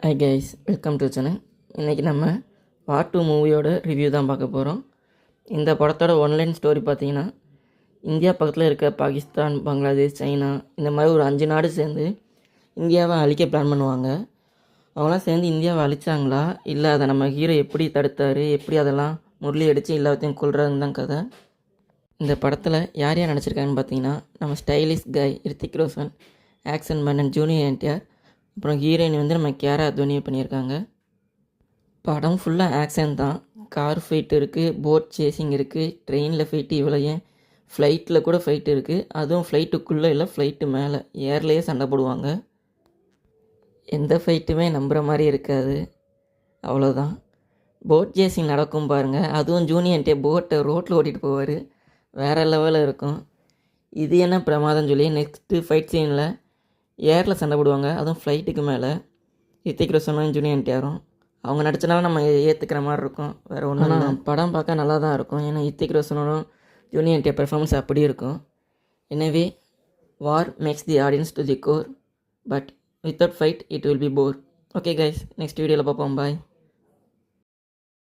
Hi guys, welcome to channel. இன்றைக்கி நம்ம part 2 மூவியோட ரிவ்யூ தான் பார்க்க போகிறோம். இந்த படத்தோட ஒன்லைன் ஸ்டோரி பார்த்திங்கன்னா, இந்தியா பக்கத்தில் இருக்க பாகிஸ்தான், பங்களாதேஷ், சைனா இந்த மாதிரி ஒரு 5 நாடு சேர்ந்து இந்தியாவை அழிக்க பிளான் பண்ணுவாங்க. அவங்களாம் சேர்ந்து இந்தியாவை அழிச்சாங்களா, இல்லை அதை நம்ம ஹீரோ எப்படி தடுத்தார், எப்படி அதெல்லாம் முரளி அடித்து எல்லாத்தையும் கொள்றதுன்னு தான் கதை. இந்த படத்தில் யார் யார் நடிச்சிருக்காங்கன்னு பார்த்தீங்கன்னா, நம்ம stylish guy Hrithik Roshan, action man junior NTR, அப்புறம் ஹீரோயின் வந்து நம்ம கேரா துவனி பண்ணியிருக்காங்க. படம் ஃபுல்லாக ஆக்ஷன் தான். கார் ஃபைட் இருக்குது, போட் சேசிங் இருக்குது, ட்ரெயினில் ஃபைட்டு, இவ்வளோ ஏன் ஃப்ளைட்டில் கூட ஃபைட் இருக்குது. அதுவும் ஃப்ளைட்டுக்குள்ளே இல்லை, ஃப்ளைட்டு மேலே ஏர்லேயே சண்டை போடுவாங்க. எந்த ஃபைட்டுமே நம்புகிற மாதிரி இருக்காது. அவ்வளோதான். போட் சேசிங் நடக்கும் பாருங்கள், அதுவும் ஜூனியர்ட்டே போட்டை ரோட்டில் ஓட்டிகிட்டு போவார். வேறு லெவலில் இருக்கும். இது என்ன பிரமாதம் சொல்லி நெக்ஸ்ட்டு ஃபைட் சீனில் ஏரில் சண்டை போடுவாங்க, அதுவும் ஃப்ளைட்டுக்கு மேலே. ரித்திக் ரோஷனும் ஜூனியர் என்டிஆரும் அவங்க நடிச்சனால நம்ம ஏற்றுக்கிற மாதிரி இருக்கும். வேறு ஒன்றும் இல்லை, படம் பார்க்க நல்லா தான் இருக்கும். ஏன்னா ரித்திக் ரோஷனும் ஜூனியர் என்டிஆர் பெர்ஃபார்மன்ஸ் அப்படி இருக்கும். எனவே war makes the audience to the core, but without fight it will be bore. Okay guys, next வீடியோவில் பார்ப்போம். பாய்.